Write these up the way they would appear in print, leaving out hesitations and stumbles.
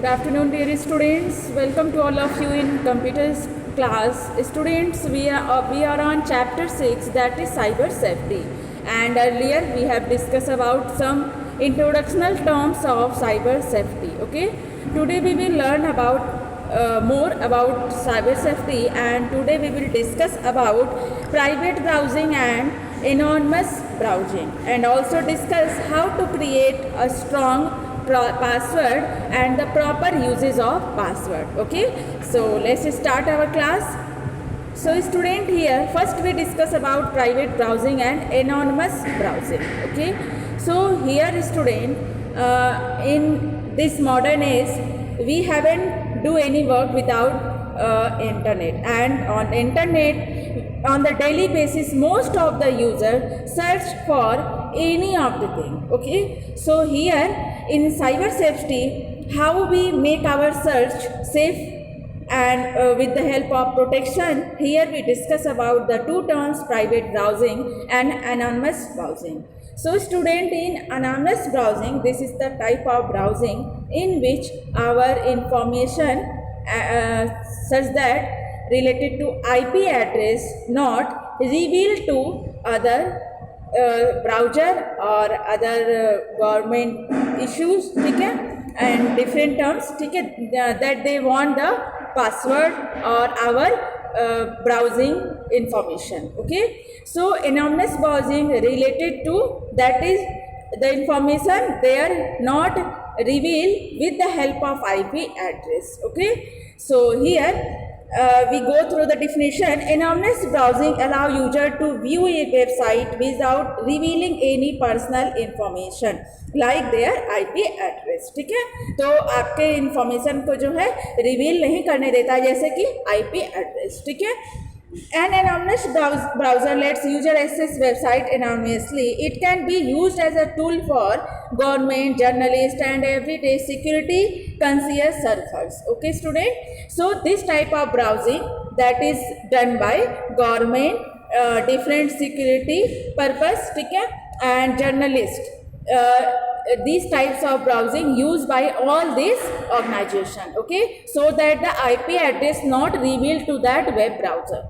Good afternoon, dear students. Welcome to all of you in computers class. Students, we are on chapter 6, that is cyber safety. And earlier we have discussed about some introductional terms of cyber safety. Okay. Today we will learn about more about cyber safety, and today we will discuss about private browsing and anonymous browsing, and also discuss how to create a strong password and the proper uses of password. Okay, so let's start our class. So student, here first we discuss about private browsing and anonymous browsing. Okay, so here student, in this modern age we haven't do any work without internet, and on internet on the daily basis most of the user search for any of the thing. Okay, so here in cyber safety, how we make our search safe and with the help of protection, here we discuss about the two terms, private browsing and anonymous browsing. So student, in anonymous browsing, this is the type of browsing in which our information such that related to IP address not revealed to other browser or other government issues, ठीक है, and different terms, ठीक है, that they want the password or our browsing information. Okay, so anonymous browsing related to that is the information they are not revealed with the help of IP address. Okay, so here we go through the definition. Anonymous browsing allow user to view a website without revealing any personal information like their IP address. ठीक है, तो आपके information को जो है reveal नहीं करने देता है, जैसे कि IP address. ठीक है, an anonymous browser lets user access website anonymously. It can be used as a tool for government, journalist and everyday security conscious surfers. Okay student, so this type of browsing that is done by government, different security purpose, ठीक है, and journalist, these types of browsing used by all these organization. Okay, so that the IP address not revealed to that web browser.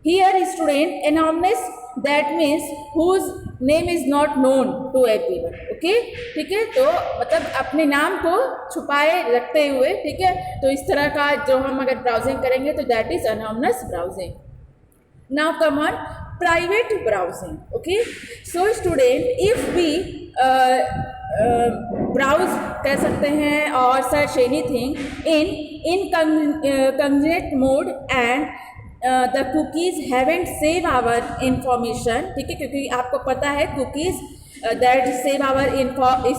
Here student, anonymous that means whose name is not known to everyone. Okay, ठीक है, तो मतलब अपने नाम को छुपाए रखते हुए, ठीक है, तो इस तरह का जो हम अगर ब्राउजिंग करेंगे तो that is anonymous browsing. Now come on private browsing. Okay, so student, if we browse कह सकते हैं और search anything in incognito mode and the cookies haven't save our information, ठीक है, क्योंकि आपको पता है cookies that save our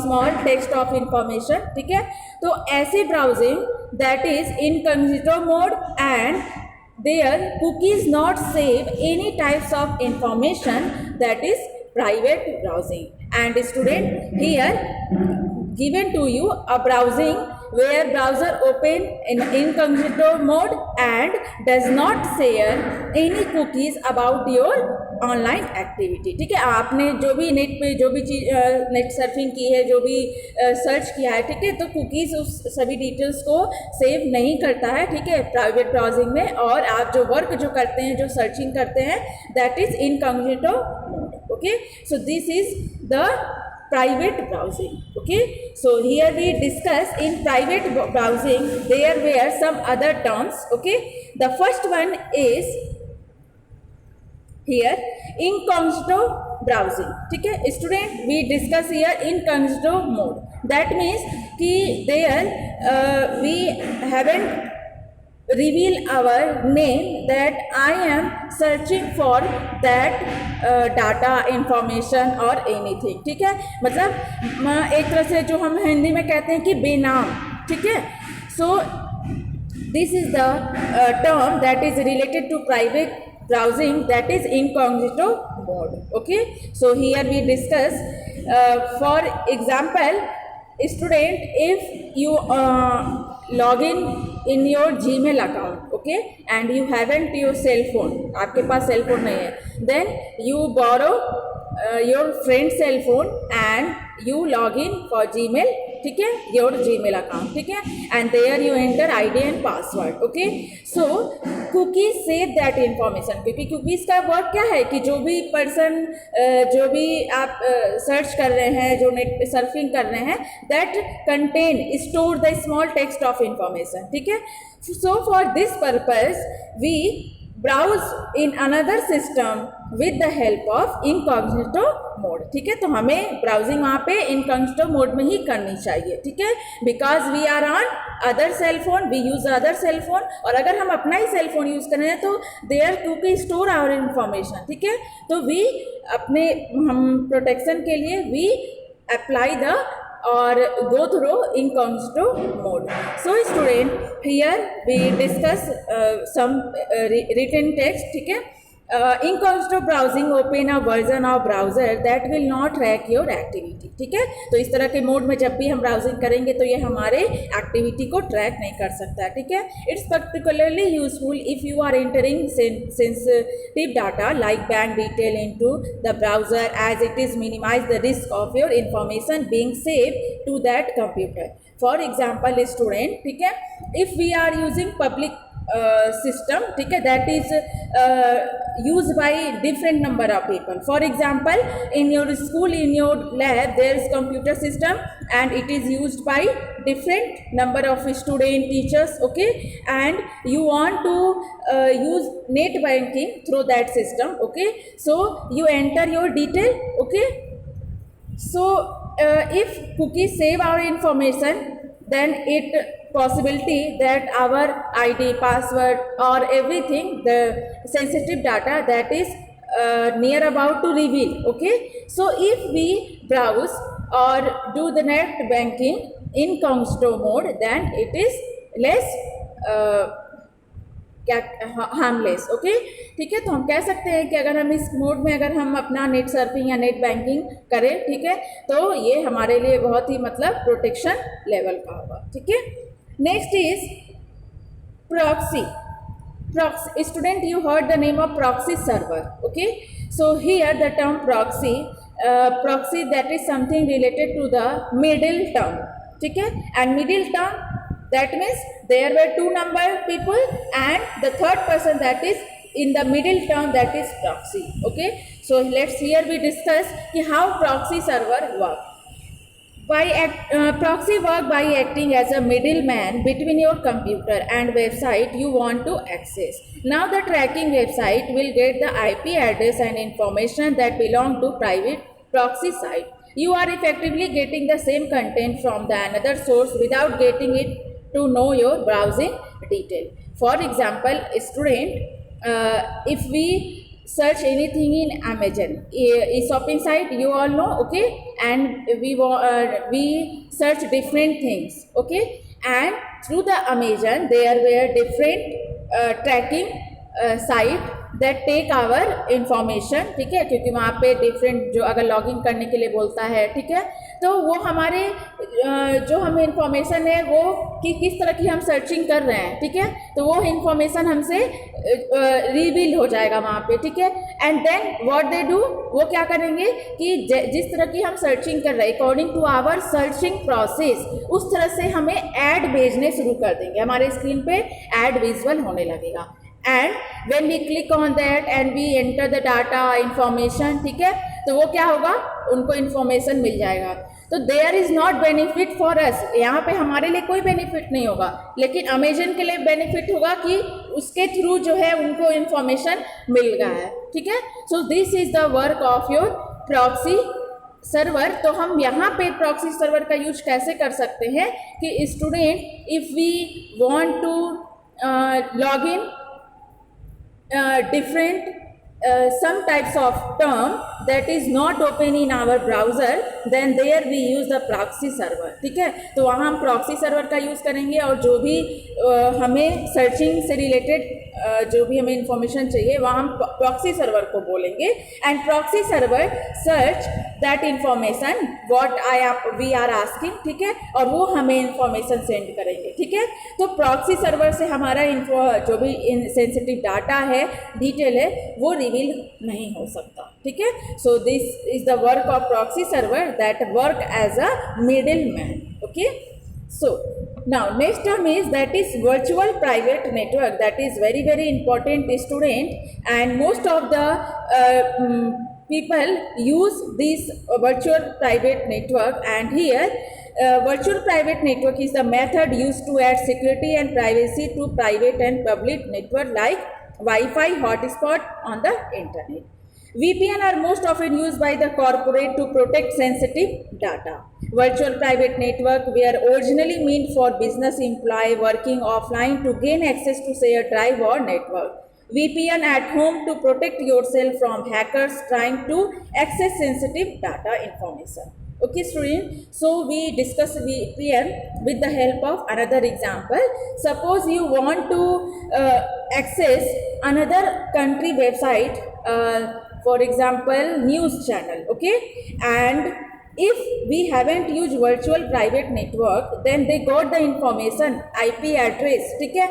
small text of information. ठीक है, तो ऐसे browsing that is incognito mode and their cookies not save any types of information, that is private browsing. And student, here given to you a browsing where browser open in incognito mode and does not share any cookies about your online activity. ठीक है, आपने जो भी net पे जो भी चीज net surfing की है, जो भी सर्च किया है, ठीक है, तो कुकीज़ उस सभी डिटेल्स को सेव नहीं करता है. ठीक है, प्राइवेट ब्राउजिंग में. और आप जो वर्क जो करते हैं, जो सर्चिंग करते हैं, that is incognito mode. Okay, so this is the private browsing. Okay, so here we discuss in private browsing there were some other terms. Okay, the first one is here incognito browsing. ठीक है student, we discuss here incognito mode. That means कि there we haven't reveal our name, that I am searching for that data information or anything. ठीक है, मतलब एक तरह से जो हम हिंदी में कहते हैं कि बेनाम. ठीक है, so this is the term that is related to private browsing, that is incognito mode. Okay, so here we discuss for example student, if you log in your Gmail account, okay, and you haven't your cell phone, आपके पास cell phone नहीं है, then you borrow your friend's cell phone and you log in for Gmail ठीक है, your Gmail account, ठीक है, and there you enter ID and password, okay. So cookies save that information, क्योंकि cookies का work क्या है कि जो भी पर्सन जो भी आप सर्च कर रहे हैं, जो नेट पे सर्फिंग कर रहे हैं, that contain store the small text of information, ठीक है। So for this purpose we browse in another system with the help of incognito mode, ठीक है। तो हमें ब्राउजिंग वहाँ पे इनकॉग्निटो मोड में ही करनी चाहिए, ठीक है, because we are on other cell phone, we use other cell phone, और अगर हम अपना ही सेल फोन यूज़ कर रहे हैं तो they are to store our information, ठीक है। तो वी अपने हम प्रोटेक्शन के लिए we apply the or go through incognito mode. So student, here we discuss some written text, ठीक है। incognito browsing open a version of browser that will not track your activity, ठीक है। तो इस तरह के मोड में जब भी हम ब्राउजिंग करेंगे तो ये हमारे एक्टिविटी को ट्रैक नहीं कर सकता, ठीक है। It's particularly useful if you are entering sensitive data like bank detail into the browser, as it is minimize the risk of your information being saved to that computer. For example student, ठीक है, if we are using public system, ठीक है, that is used by different number of people. For example, in your school, in your lab, there is computer system and it is used by different number of student, teachers, okay, and you want to use net banking through that system, okay. So you enter your detail, okay. So if cookies save our information, then it possibility that our ID, password or everything, the sensitive data that is near about to reveal, okay. So if we browse or do the net banking in incognito mode, then it is less harmless, okay, ठीक है। तो हम कह सकते हैं कि अगर हम इस मोड में अगर हम अपना नेट सर्फिंग या नेट बैंकिंग करें, ठीक है, तो ये हमारे लिए बहुत ही मतलब प्रोटेक्शन लेवल का होगा, ठीक है। Next is proxy. Proxy student, you heard the name of proxy server, okay. So here the term proxy, proxy that is something related to the middle term, ठीक है, and middle term that means there were two number people and the third person that is in the middle term, that is proxy, okay. So let's here we discuss how proxy server work. Proxy work by acting as a middleman between your computer and website you want to access. Now the tracking website will get the IP address and information that belong to private proxy site. You are effectively getting the same content from the another source without getting it to know your browsing detail. For example, student, if we search anything in Amazon, a shopping site, you all know, okay, and we search different things, okay, and through the Amazon there were different tracking site that take our information, ठीक है, क्योंकि वहाँ पे different जो अगर login करने के लिए बोलता है, ठीक है, तो वो हमारे जो हमें इंफॉर्मेशन है वो कि किस तरह की हम सर्चिंग कर रहे हैं, ठीक है, तो वो इंफॉर्मेशन हमसे रिवील हो जाएगा वहाँ पे, ठीक है। And then what they do, वो क्या करेंगे कि जिस तरह की हम सर्चिंग कर रहे हैं according to our searching process, उस तरह से हमें ऐड भेजने शुरू कर देंगे, हमारे स्क्रीन पे ऐड विजुअल होने लगेगा। And when we click on that and we enter the data information, ठीक है, तो वो क्या होगा, उनको इन्फॉर्मेशन मिल जाएगा। तो there is not benefit for us, यहाँ पे हमारे लिए कोई बेनिफिट नहीं होगा, लेकिन अमेजन के लिए बेनिफिट होगा कि उसके थ्रू जो है उनको इन्फॉर्मेशन मिल गया है, ठीक है। So this is the work of your proxy server. तो हम यहाँ पे प्रॉक्सी सर्वर का यूज कैसे कर सकते हैं कि student, if we want to log in different some types of term that is not open in our browser, then there we use the proxy server, ठीक है। तो वहाँ हम proxy server का यूज़ करेंगे और जो भी हमें सर्चिंग से रिलेटेड जो भी हमें इंफॉर्मेशन चाहिए वहाँ हम प्रॉक्सी सर्वर को बोलेंगे, and proxy server search that information what we are asking, ठीक है, और वो हमें इंफॉर्मेशन सेंड करेंगे, ठीक है। तो प्रॉक्सी सर्वर से हमारा जो भी सेंसिटिव डाटा है, डिटेल है, वो रिवील नहीं हो सकता, ठीक है। So this is the work of proxy server that work as a middle man. Okay, so now next term is that is virtual private network. That is very very important, student, and most of the people use this virtual private network. And here virtual private network is the method used to add security and privacy to private and public network like Wi-Fi hotspot on the internet. VPN are most often used by the corporate to protect sensitive data. Virtual private network were originally meant for business employee working offline to gain access to shared drive or network. VPN at home to protect yourself from hackers trying to access sensitive data information. Okay, student. So we discuss VPN with the help of another example. Suppose you want to access another country website, for example, news channel. Okay, and if we haven't used virtual private network, then they got the information IP address, ठीक है,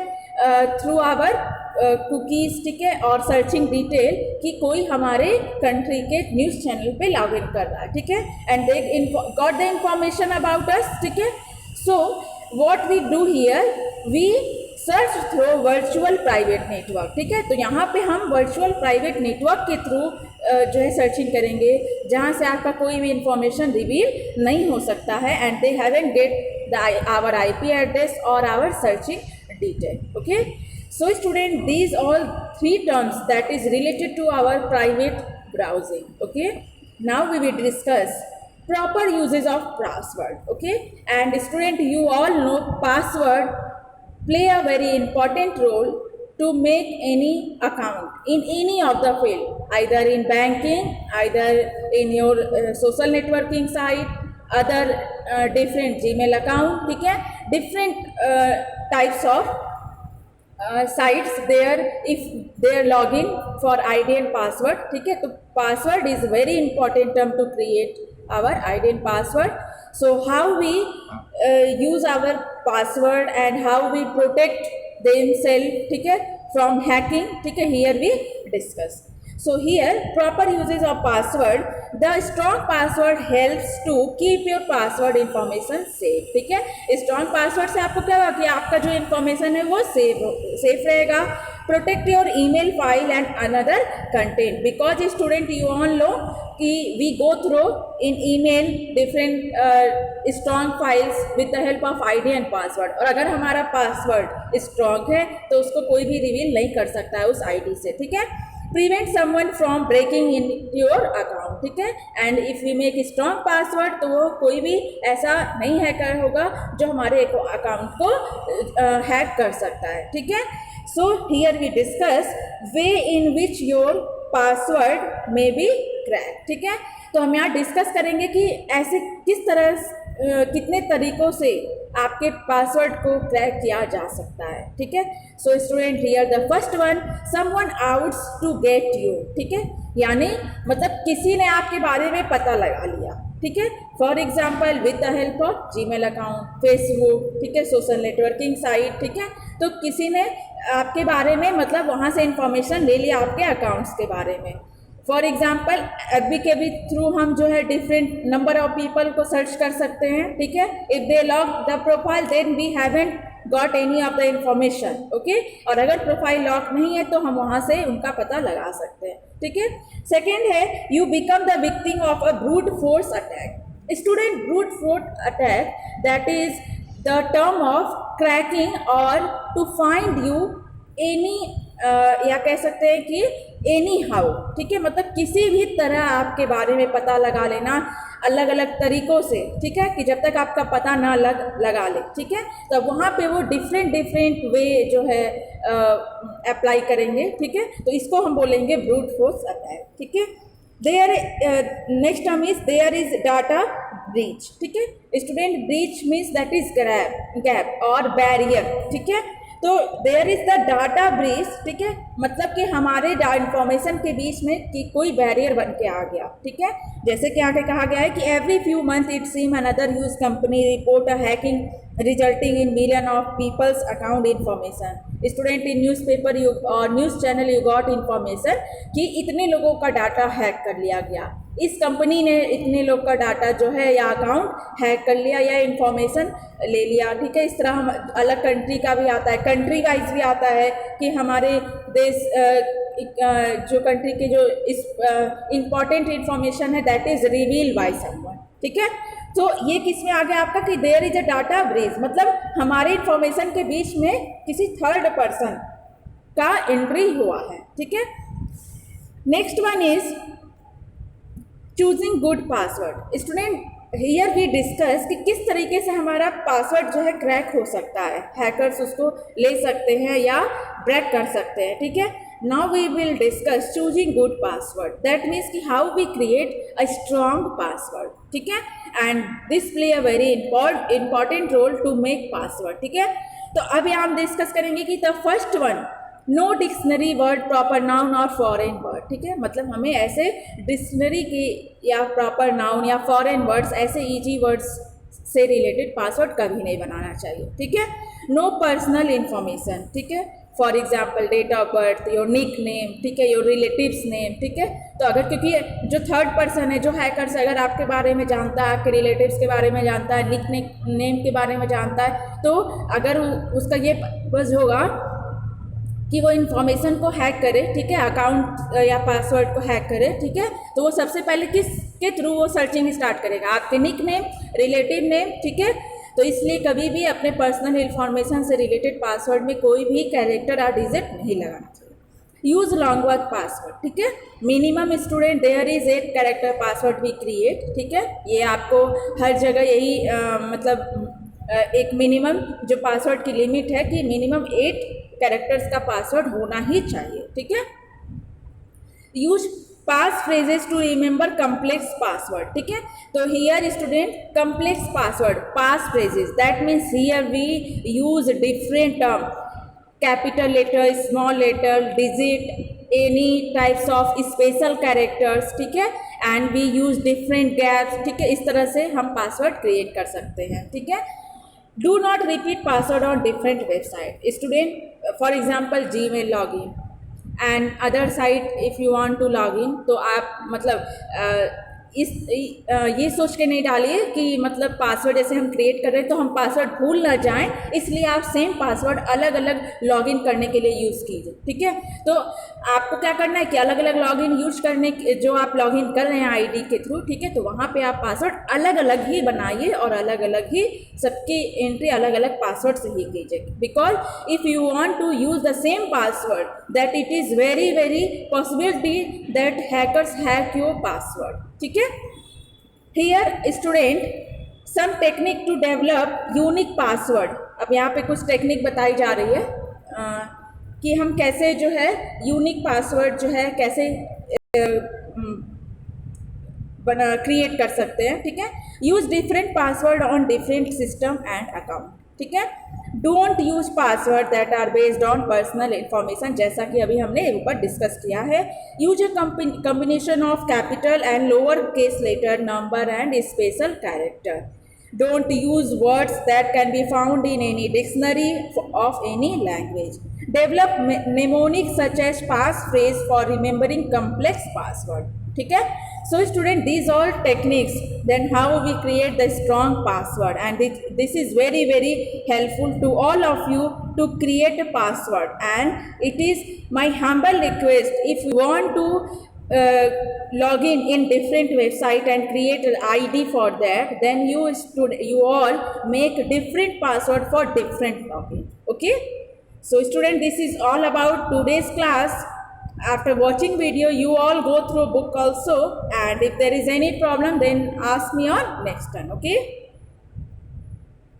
through our cookies, ठीक है, और searching detail कि कोई हमारे country के news channel पे लॉग इन कर रहा है, ठीक है, and they got the information about us, ठीक है. So what we do here, we search through virtual private network, ठीक है. तो यहाँ पे हम वर्चुअल प्राइवेट नेटवर्क के थ्रू जो है सर्चिंग करेंगे, जहाँ से आपका कोई भी इंफॉर्मेशन रिवील नहीं हो सकता है, and they haven't get our IP address और our searching detail. Okay, so student, these all three terms that is related to our private browsing. Okay, now we will discuss proper uses of password. Okay, and student, you all know password play a very important role to make any account in any of the field, either in banking, either in your social networking site, other different Gmail account, ठीक है, different types of sites there, if they are login for ID and password, ठीक है. तो password is very important term to create our ID and password. So how we use our password and how we protect themselves, ठीक है, from hacking, ठीक है, here we discuss. So here proper uses of password, the strong password helps to keep your password information safe, ठीक है. Strong password से आपको क्या होगा कि आपका जो इन्फॉर्मेशन है वो सेफ रहेगा. Protect your email file and another content, because student you all know कि we go through in email different strong files with the help of ID and password, और अगर हमारा पासवर्ड स्ट्रॉन्ग है तो उसको कोई भी रिवील नहीं कर सकता है उस ID से, ठीक है. Prevent someone from breaking in your account, ठीक है, and if we make strong password तो वो कोई भी ऐसा नहीं हैकर होगा जो हमारे अकाउंट को हैक कर सकता है, ठीक है. So here we discuss way in which your password may be crack, ठीक है. तो हम यहाँ डिस्कस करेंगे कि ऐसे किस तरह कितने तरीकों से आपके पासवर्ड को क्रैक किया जा सकता है, ठीक है. So student, here the first one, someone outs to get you, ठीक है, यानी मतलब किसी ने आपके बारे में पता लगा लिया, ठीक है. For example with the help of Gmail account, Facebook, ठीक है, सोशल नेटवर्किंग साइट, ठीक है. तो किसी ने आपके बारे में मतलब वहाँ से इंफॉर्मेशन ले लिया आपके अकाउंट्स के बारे में. फॉर एग्जाम्पल FB के भी थ्रू हम जो है डिफरेंट नंबर ऑफ पीपल को सर्च कर सकते हैं, ठीक है. If they log the profile then we haven't got any of the information, okay. और अगर प्रोफाइल लॉक नहीं है तो हम वहाँ से उनका पता लगा सकते हैं, ठीक है. सेकेंड है, you become the victim of a brute force attack. Student, brute force attack that is the term of cracking और टू फाइंड यू एनी, या कह सकते हैं कि एनी हाउ, ठीक है, मतलब किसी भी तरह आपके बारे में पता लगा लेना अलग अलग तरीक़ों से, ठीक है, कि जब तक आपका पता ना लगा ले, ठीक है. तो वहाँ पे वो डिफरेंट वे जो है अप्लाई करेंगे, ठीक है. तो इसको हम बोलेंगे ब्रूट फोर्स अटैक, ठीक है. There next term is there is data breach, ठीक है. Student, breach means that is gap और बैरियर, ठीक है. तो there is the data breach, ठीक है, मतलब कि हमारे इंफॉर्मेशन के बीच में कि कोई बैरियर बन के आ गया, ठीक है. जैसे कि आगे कहा गया है कि every few month it seem another use company report a hacking resulting in million of people's account information. Student, in newspaper और news channel you got information कि इतने लोगों का डाटा हैक कर लिया गया. इस कंपनी ने इतने लोग का डाटा जो है या अकाउंट हैक कर लिया या इंफॉर्मेशन ले लिया, ठीक है। इस तरह हम अलग कंट्री का भी आता है, कंट्री वाइज भी आता है कि हमारे देश जो कंट्री के जो इस इम्पॉर्टेंट इंफॉर्मेशन है that is reveal by someone, ठीक है। तो ये किस में आ गया आपका कि there is a data breach, मतलब हमारे इंफॉर्मेशन के बीच में किसी थर्ड पर्सन का एंट्री हुआ है, ठीक है। Next one is choosing good password. Student here we discuss कि किस तरीके से हमारा पासवर्ड जो है क्रैक हो सकता है, हैकर्स उसको ले सकते हैं या ब्रेक कर सकते हैं, ठीक है। Now we will discuss choosing good password, that means कि how we create a strong password, ठीक है, and this play a very important role to make password, ठीक है। तो अभी हम डिस्कस करेंगे कि the first one, no dictionary word proper noun और फॉरेन वर्ड, ठीक है। मतलब हमें ऐसे डिक्शनरी की या प्रॉपर नाउन या फॉरेन वर्ड्स, ऐसे ईजी वर्ड्स से रिलेटेड पासवर्ड कभी नहीं बनाना चाहिए, ठीक है। नो पर्सनल इंफॉर्मेशन, ठीक है, for example date of birth, your nick name, ठीक है, योर रिलेटिव्स नेम, ठीक है। तो अगर क्योंकि जो थर्ड पर्सन है, जो हैकर्स अगर आपके बारे में जानता है, आपके रिलेटिव्स के बारे में जानता है, निक नेम के बारे में जानता है, तो अगर उसका ये बस होगा कि वो इन्फॉर्मेशन को हैक करे, ठीक है, अकाउंट या पासवर्ड को हैक करे, ठीक है, तो वो सबसे पहले किसके थ्रू वो सर्चिंग स्टार्ट करेगा, आपके निक नेम, रिलेटिव नेम, ठीक है। तो इसलिए कभी भी अपने पर्सनल इन्फॉर्मेशन से रिलेटेड पासवर्ड में कोई भी कैरेक्टर और डिजिट नहीं लगाना चाहिए। यूज लॉन्ग वर्ड पासवर्ड, ठीक है, minimum student there is 8 character password we create, ठीक है। ये आपको हर जगह यही एक मिनिमम जो पासवर्ड की लिमिट है कि मिनिमम 8 कैरेक्टर्स का पासवर्ड होना ही चाहिए, ठीक है। Use pass phrases to remember complex password, ठीक है। तो here student complex password, pass phrases, that means here we use different term, capital letter, small letter, digit, any types of special characters, ठीक है, and we use different gaps, ठीक है। इस तरह से हम पासवर्ड क्रिएट कर सकते हैं, ठीक है। Do not repeat password on different website, student for example Gmail login and other site if you want to log in, तो आप मतलब ये सोच के नहीं डालिए कि मतलब पासवर्ड जैसे हम क्रिएट कर रहे हैं तो हम पासवर्ड भूल ना जाएं, इसलिए आप सेम पासवर्ड अलग अलग लॉगिन करने के लिए यूज़ कीजिए, ठीक है। तो आपको क्या करना है कि अलग अलग लॉगिन यूज करने जो आप लॉगिन कर रहे हैं आईडी के थ्रू, ठीक है, तो वहाँ पे आप पासवर्ड अलग अलग ही बनाइए और अलग अलग ही सबकी एंट्री अलग अलग पासवर्ड से ही कीजिए, because if you want to use the same password that it is very very possibility that hackers hack your password, ठीक है। Here student some technique to develop unique password, अब यहाँ पे कुछ टेक्निक बताई जा रही है कि हम कैसे जो है यूनिक पासवर्ड जो है कैसे क्रिएट कर सकते हैं, ठीक है। Use different password on different system and account, ठीक है। Don't use password that are based on personal information, जैसा कि अभी हमने ऊपर डिस्कस किया है। Use a combination of capital and lower case letter, number and special character. Don't use words that can be found in any dictionary of any language. Develop mnemonics such as passphrase for remembering complex password. ठीक है? So student, these all techniques, then how we create the strong password, and this is very very helpful to all of you to create a password. And it is my humble request, if you want to log in different website and create an ID for that, then you all make different password for different login, okay. So student, this is all about today's class. After watching video, you all go through book also, and if there is any problem then ask me on next time, okay.